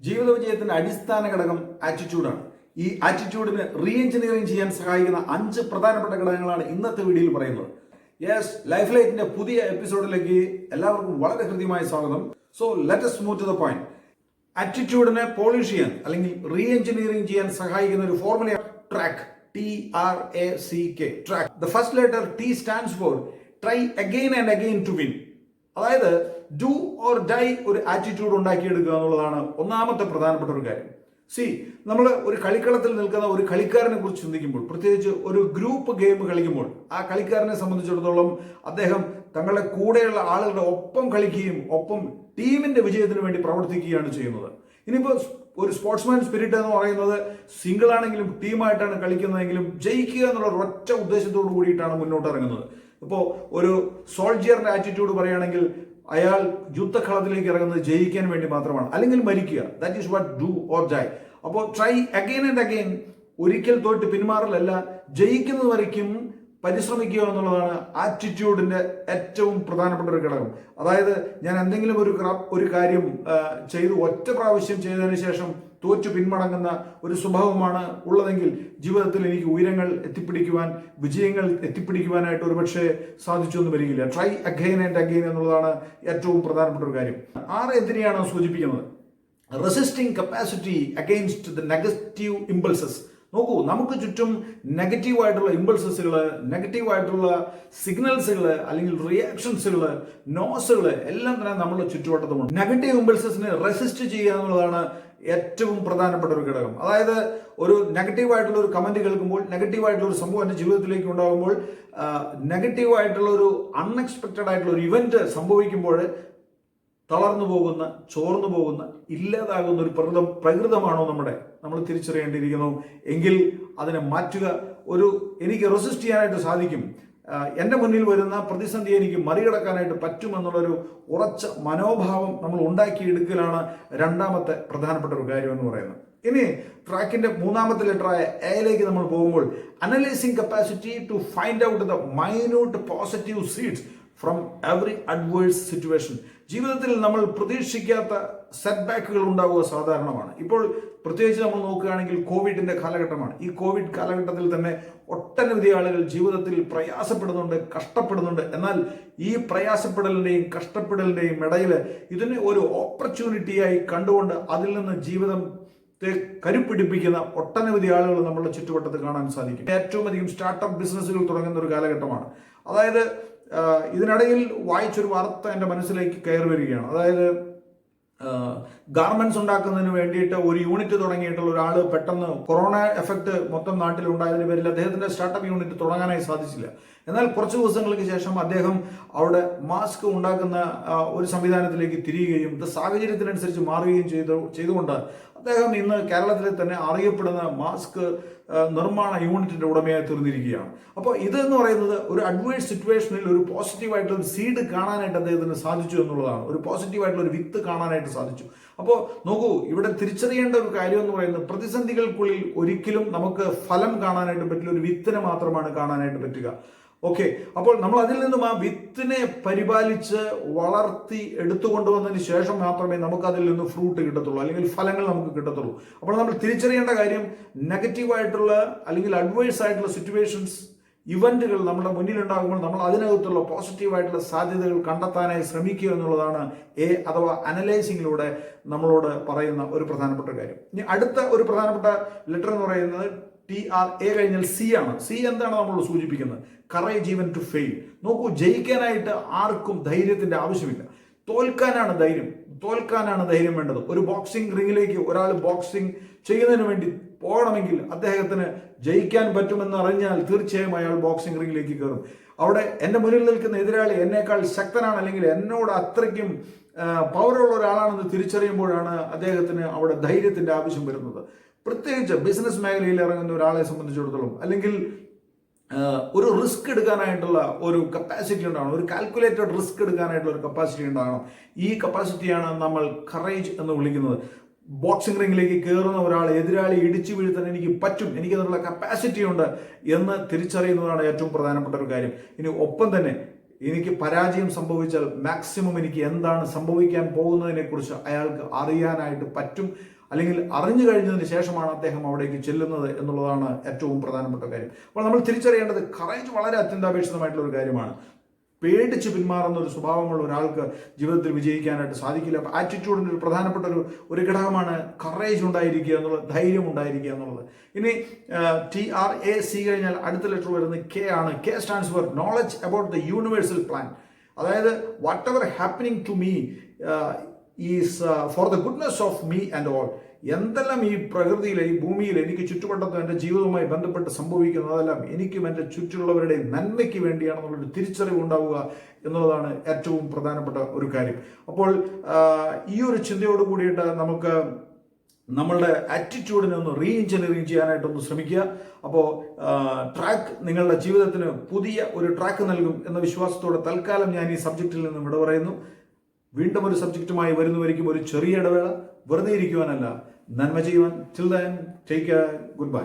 ജീവിത വിജയത്തിന്റെ അടിസ്ഥാന ഘടകം ആറ്റിറ്റ്യൂഡാണ്. ഈ ആറ്റിറ്റ്യൂഡിന് റീ എഞ്ചിനീയറിംഗ് ചെയ്യാൻ സഹായിക്കുന്ന 5 പ്രധാനപ്പെട്ട ഘടകങ്ങളാണ് ഇന്നത്തെ വീഡിയോയിൽ പറയുന്നത്. യെസ്, ലൈഫ് ലൈറ്റിന്റെ പുതിയ എപ്പിസോഡിലേക്ക് എല്ലാവർക്കും വളരെ ഹൃദ്യമായ സ്വാഗതം. So let us move to the point. ആറ്റിറ്റ്യൂഡിനെ പോളിഷ് ചെയ്യാൻ അല്ലെങ്കിൽ റീ എഞ്ചിനീയറിംഗ് ചെയ്യാൻ സഹായിക്കുന്ന ഒരു formula track, TRACK, track. The first letter T stands for try again and again to win. അതായത് ഡു ഓർ ഡൈ ഒരു ആറ്റിറ്റ്യൂഡ് ഉണ്ടാക്കിയെടുക്കുക എന്നുള്ളതാണ് ഒന്നാമത്തെ പ്രധാനപ്പെട്ട ഒരു കാര്യം. നമ്മൾ ഒരു കളിക്കളത്തിൽ നിൽക്കുന്ന ഒരു കളിക്കാരനെ കുറിച്ച് ചിന്തിക്കുമ്പോൾ, പ്രത്യേകിച്ച് ഒരു ഗ്രൂപ്പ് ഗെയിം കളിക്കുമ്പോൾ, ആ കളിക്കാരനെ സംബന്ധിച്ചിടത്തോളം അദ്ദേഹം തങ്ങളുടെ കൂടെയുള്ള ആളുകളുടെ ഒപ്പം കളിക്കുകയും ഒപ്പം ടീമിന്റെ വിജയത്തിന് വേണ്ടി പ്രവർത്തിക്കുകയാണ് ചെയ്യുന്നത്. ഇനിയിപ്പോൾ ഒരു സ്പോർട്സ്മാൻ സ്പിരിറ്റ് എന്ന് പറയുന്നത് സിംഗിൾ ആണെങ്കിലും ടീമായിട്ടാണ് കളിക്കുന്നതെങ്കിലും ജയിക്കുക എന്നുള്ള ഒരൊറ്റ ഉദ്ദേശത്തോടു കൂടിയിട്ടാണ് മുന്നോട്ട് ഇറങ്ങുന്നത്. ഇപ്പോൾ ഒരു സോൾജിയറിന്റെ ആറ്റിറ്റ്യൂഡ് പറയുകയാണെങ്കിൽ അയാൾ യുദ്ധക്കളത്തിലേക്ക് ഇറങ്ങുന്നത് ജയിക്കാൻ വേണ്ടി മാത്രമാണ്, അല്ലെങ്കിൽ മരിക്കുക. That is what do or dye. അപ്പോൾ ട്രൈ അഗെയിൻ ആൻഡ് അഗെയിൻ, ഒരിക്കൽ തോറ്റ് പിന്മാറലല്ല, ജയിക്കുന്നത് വരയ്ക്കും പരിശ്രമിക്കുക എന്നുള്ളതാണ് ആറ്റിറ്റ്യൂഡിന്റെ ഏറ്റവും പ്രധാനപ്പെട്ട ഒരു ഘടകം. അതായത് ഞാൻ എന്തെങ്കിലും ഒരു കാര്യം ചെയ്ത് ഒറ്റ പ്രാവശ്യം ചെയ്തതിന് ശേഷം തോറ്റു പിന്മടങ്ങുന്ന ഒരു സ്വഭാവമാണ് ഉള്ളതെങ്കിൽ ജീവിതത്തിൽ എനിക്ക് ഉയരങ്ങൾ എത്തിപ്പിടിക്കുവാൻ, വിജയങ്ങൾ എത്തിപ്പിടിക്കുവാനായിട്ട് ഒരുപക്ഷെ സാധിച്ചൊന്നും വരികയില്ല. ട്രൈ അഗെയിൻ ആൻഡ് അഗെയിൻ എന്നുള്ളതാണ് ഏറ്റവും പ്രധാനപ്പെട്ട ഒരു കാര്യം. എന്തിനെയാണ് സൂചിപ്പിക്കുന്നത്? Resisting capacity against the negative impulses. നോക്കൂ, നമുക്ക് ചുറ്റും നെഗറ്റീവായിട്ടുള്ള ഇമ്പൾസസുകൾ, നെഗറ്റീവായിട്ടുള്ള സിഗ്നൽസുകൾ അല്ലെങ്കിൽ റിയാക്ഷൻസുകൾ, നോസുകൾ എല്ലാം തന്നെ നമ്മുടെ ചുറ്റുവട്ടത്തുമുണ്ട്. നെഗറ്റീവ് ഇമ്പൾസസിനെ റെസിസ്റ്റ് ചെയ്യുക എന്നുള്ളതാണ് ഏറ്റവും പ്രധാനപ്പെട്ട ഒരു ഘടകം. അതായത് ഒരു നെഗറ്റീവായിട്ടുള്ള ഒരു കമന്റ് കേൾക്കുമ്പോൾ, നെഗറ്റീവായിട്ടുള്ള ഒരു സംഭവം എൻ്റെ ജീവിതത്തിലേക്ക് ഉണ്ടാകുമ്പോൾ, നെഗറ്റീവായിട്ടുള്ള ഒരു അൺഎക്സ്പെക്റ്റഡ് ആയിട്ടുള്ള ഒരു ഇവന്റ് സംഭവിക്കുമ്പോൾ തളർന്നു പോകുന്ന, ചോർന്നു പോകുന്ന, ഇല്ലാതാകുന്ന ഒരു പ്രകൃതമാണോ നമ്മൾ തിരിച്ചറിയേണ്ടിയിരിക്കുന്നു. എങ്കിൽ അതിനെ മാറ്റുക. എനിക്ക് റെസിസ്റ്റ് ചെയ്യാനായിട്ട് സാധിക്കും, എൻ്റെ മുന്നിൽ വരുന്ന പ്രതിസന്ധി എനിക്ക് മറികടക്കാനായിട്ട് പറ്റുമെന്നുള്ളൊരു ഉറച്ച മനോഭാവം നമ്മൾ ഉണ്ടാക്കിയെടുക്കലാണ് രണ്ടാമത്തെ പ്രധാനപ്പെട്ട ഒരു കാര്യം എന്ന് പറയുന്നത്. ഇനി ട്രാക്കിന്റെ മൂന്നാമത്തെ ലെറ്ററായ എയിലേക്ക് നമ്മൾ പോകുമ്പോൾ, analysing capacity to find out the minute positive seeds from every adverse situation. ജീവിതത്തിൽ നമ്മൾ പ്രതീക്ഷിക്കാത്ത സെറ്റ് ബാക്കുകൾ ഉണ്ടാവുക സാധാരണമാണ്. ഇപ്പോൾ പ്രത്യേകിച്ച് നമ്മൾ നോക്കുകയാണെങ്കിൽ കോവിഡിന്റെ കാലഘട്ടമാണ്. ഈ കോവിഡ് കാലഘട്ടത്തിൽ തന്നെ ഒട്ടനവധി ആളുകൾ ജീവിതത്തിൽ പ്രയാസപ്പെടുന്നുണ്ട്, കഷ്ടപ്പെടുന്നുണ്ട്. എന്നാൽ ഈ പ്രയാസപ്പെടലിന്റെയും കഷ്ടപ്പെടലിന്റെയും ഇടയിൽ ഇതിനെ ഒരു ഓപ്പർച്യൂണിറ്റിയായി കണ്ടുകൊണ്ട് അതിൽ നിന്ന് ജീവിതത്തെ കരുപ്പിടിപ്പിക്കുന്ന ഒട്ടനവധി ആളുകൾ നമ്മുടെ ചുറ്റുവട്ടത്ത് കാണാൻ സാധിക്കും. ഏറ്റവും അധികം സ്റ്റാർട്ടപ്പ് ബിസിനസ്സുകൾ തുടങ്ങുന്ന ഒരു കാലഘട്ടമാണ്. അതായത് ഇതിനിടയിൽ വായിച്ചൊരു വാർത്ത എൻ്റെ മനസ്സിലേക്ക് കയറി വരികയാണ്. അതായത് ഗാർമെന്റ്സ് ഉണ്ടാക്കുന്നതിന് വേണ്ടിയിട്ട് ഒരു യൂണിറ്റ് തുടങ്ങിയിട്ടുള്ള ഒരാൾ പെട്ടെന്ന് കൊറോണ എഫക്ട് മൊത്തം നാട്ടിൽ ഉണ്ടായതിന് പേരിൽ അദ്ദേഹത്തിന്റെ സ്റ്റാർട്ടപ്പ് യൂണിറ്റ് തുടങ്ങാനായി സാധിച്ചില്ല. എന്നാൽ കുറച്ച് ദിവസങ്ങൾക്ക് ശേഷം അദ്ദേഹം അവിടെ മാസ്ക് ഉണ്ടാക്കുന്ന ഒരു സംവിധാനത്തിലേക്ക് തിരിയുകയും സാഹചര്യത്തിനനുസരിച്ച് മാറുകയും ചെയ്തുകൊണ്ട് അദ്ദേഹം ഇന്ന് കേരളത്തിലെ തന്നെ അറിയപ്പെടുന്ന മാസ്ക് നിർമ്മാണ യൂണിറ്റിന്റെ ഉടമയായി തീർന്നിരിക്കുകയാണ്. അപ്പോൾ ഇതെന്ന് പറയുന്നത് ഒരു അഡ്വേഴ്സ് സിറ്റുവേഷനിൽ ഒരു പോസിറ്റീവായിട്ടുള്ള ഒരു സീഡ് കാണാനായിട്ട് അദ്ദേഹത്തിന് സാധിച്ചു എന്നുള്ളതാണ്. ഒരു പോസിറ്റീവായിട്ടുള്ള ഒരു വിത്ത് കാണാനായിട്ട് സാധിച്ചു. അപ്പോൾ നോക്കൂ, ഇവിടെ തിരിച്ചറിയേണ്ട ഒരു കാര്യം എന്ന് പറയുന്നത്, പ്രതിസന്ധികൾക്കുള്ളിൽ ഒരിക്കലും നമുക്ക് ഫലം കാണാനായിട്ട് പറ്റില്ല, ഒരു വിത്തിനെ മാത്രമാണ് കാണാനായിട്ട് പറ്റുക. ഓക്കെ, അപ്പോൾ നമ്മൾ അതിൽ നിന്നും ആ വിത്തിനെ പരിപാലിച്ച് വളർത്തി എടുത്തുകൊണ്ടുവന്നതിന് ശേഷം മാത്രമേ നമുക്ക് അതിൽ നിന്ന് ഫ്രൂട്ട് കിട്ടത്തുള്ളൂ, അല്ലെങ്കിൽ ഫലങ്ങൾ നമുക്ക് കിട്ടത്തുള്ളൂ. അപ്പോൾ നമ്മൾ തിരിച്ചറിയേണ്ട കാര്യം, നെഗറ്റീവായിട്ടുള്ള അല്ലെങ്കിൽ അഡ്വേഴ്സ് ആയിട്ടുള്ള സിറ്റുവേഷൻസ്, ഇവന്റുകൾ നമ്മുടെ മുന്നിലുണ്ടാകുമ്പോൾ നമ്മൾ അതിനകത്തുള്ള പോസിറ്റീവായിട്ടുള്ള സാധ്യതകൾ കണ്ടെത്താനായി ശ്രമിക്കുക എന്നുള്ളതാണ് അഥവാ അനലൈസിങ്ങിലൂടെ നമ്മളോട് പറയുന്ന ഒരു പ്രധാനപ്പെട്ട കാര്യം. ഇനി അടുത്ത ഒരു പ്രധാനപ്പെട്ട ലെറ്റർ എന്ന് പറയുന്നത് TRA കഴിഞ്ഞാൽ C ആണ്. C എന്താണ് നമ്മളോട് സൂചിപ്പിക്കുന്നത്? Courage even to fail. നോക്കൂ, ജയിക്കാനായിട്ട് ആർക്കും ധൈര്യത്തിന്റെ ആവശ്യമില്ല, തോൽക്കാനാണ് ധൈര്യം വേണ്ടത്. ഒരു ബോക്സിംഗ് റിംഗിലേക്ക് ഒരാൾ ബോക്സിംഗ് ചെയ്യുന്നതിന് വേണ്ടി പോകണമെങ്കിൽ അദ്ദേഹത്തിന് ജയിക്കാൻ പറ്റുമെന്ന് അറിഞ്ഞാൽ തീർച്ചയായും അയാൾ ബോക്സിംഗ് റിംഗിലേക്ക് കയറും. അവിടെ എൻ്റെ മുന്നിൽ നിൽക്കുന്ന എതിരാളി എന്നേക്കാൾ ശക്തനാണ്, അല്ലെങ്കിൽ എന്നോട് അത്രയ്ക്കും പവറുള്ള ഒരാളാണെന്ന് തിരിച്ചറിയുമ്പോഴാണ് അദ്ദേഹത്തിന് അവിടെ ധൈര്യത്തിന്റെ ആവശ്യം വരുന്നത്. പ്രത്യേകിച്ച് ബിസിനസ് മേഖലയിൽ ഇറങ്ങുന്ന ഒരാളെ സംബന്ധിച്ചിടത്തോളം, അല്ലെങ്കിൽ ഒരു റിസ്ക് എടുക്കാനായിട്ടുള്ള ഒരു കപ്പാസിറ്റി ഉണ്ടാവണം, ഒരു കാൽക്കുലേറ്റഡ് റിസ്ക് എടുക്കാനായിട്ടുള്ള ഒരു കപ്പാസിറ്റി ഉണ്ടാകണം. ഈ കപ്പാസിറ്റിയാണ് നമ്മൾ കറേജ് എന്ന് വിളിക്കുന്നത്. ബോക്സിംഗ് റിംഗിലേക്ക് കയറുന്ന ഒരാൾ എതിരാളി ഇടിച്ചു വീഴ്ത്താൻ എനിക്ക് പറ്റും, എനിക്കതിനുള്ള കപ്പാസിറ്റി ഉണ്ട് എന്ന് തിരിച്ചറിയുന്നതാണ് ഏറ്റവും പ്രധാനപ്പെട്ട ഒരു കാര്യം. ഇനി ഒപ്പം തന്നെ എനിക്ക് പരാജയം സംഭവിച്ചാൽ മാക്സിമം എനിക്ക് എന്താണ് സംഭവിക്കാൻ പോകുന്നതിനെക്കുറിച്ച് അയാൾക്ക് അറിയാനായിട്ട് പറ്റും, അല്ലെങ്കിൽ അറിഞ്ഞു കഴിഞ്ഞതിന് ശേഷമാണ് അദ്ദേഹം അവിടേക്ക് ചെല്ലുന്നത് എന്നുള്ളതാണ് ഏറ്റവും പ്രധാനപ്പെട്ട കാര്യം. അപ്പോൾ നമ്മൾ തിരിച്ചറിയേണ്ടത് കറേജ് വളരെ അത്യന്താപേക്ഷിതമായിട്ടുള്ള ഒരു കാര്യമാണ്. പേടിച്ച് പിന്മാറുന്ന ഒരു സ്വഭാവമുള്ള ഒരാൾക്ക് ജീവിതത്തിൽ വിജയിക്കാനായിട്ട് സാധിക്കില്ല. അപ്പോൾ ആറ്റിറ്റ്യൂഡിൻ്റെ ഒരു പ്രധാനപ്പെട്ട ഒരു ഘടകമാണ് കറേജ് ഉണ്ടായിരിക്കുക എന്നുള്ളത്, ധൈര്യം ഉണ്ടായിരിക്കുക എന്നുള്ളത്. ഇനി TRAC കഴിഞ്ഞാൽ അടുത്ത ലെറ്റർ വരുന്നത് K ആണ്. K stands for knowledge about the universal plan. അതായത് whatever happening to me is for the goodness of me and all. എന്തെല്ലാം ഈ പ്രകൃതിയിലെ, ഈ ഭൂമിയിൽ എനിക്ക് ചുറ്റുവട്ടത്ത് എൻ്റെ ജീവിതവുമായി ബന്ധപ്പെട്ട് സംഭവിക്കുന്നു, അതെല്ലാം എനിക്കും എൻ്റെ ചുറ്റുള്ളവരുടെ നന്മയ്ക്ക് വേണ്ടിയാണെന്നുള്ളൊരു തിരിച്ചറിവ് ഉണ്ടാവുക എന്നുള്ളതാണ് ഏറ്റവും പ്രധാനപ്പെട്ട ഒരു കാര്യം. അപ്പോൾ ഈ ഒരു ചിന്തയോട് കൂടിയിട്ട് നമുക്ക് നമ്മളുടെ ആറ്റിറ്റ്യൂഡിനെ ഒന്ന് റീഎഞ്ചിനീയറിങ് ചെയ്യാനായിട്ടൊന്ന് ശ്രമിക്കുക. അപ്പോൾ ട്രാക്ക് നിങ്ങളുടെ ജീവിതത്തിന് പുതിയ ഒരു ട്രാക്ക് നൽകും എന്ന വിശ്വാസത്തോടെ തൽക്കാലം ഞാൻ ഈ സബ്ജക്റ്റിൽ നിന്നും വിട പറയുന്നു. വീണ്ടും ഒരു സബ്ജക്റ്റുമായി വരുന്നവരിക്കും ഒരു ചെറിയ ഇടവേള. വെറുതെ ഇരിക്കുവാനല്ല, നന്മ ചെയ്യുവാൻ. Till then take care, good bye.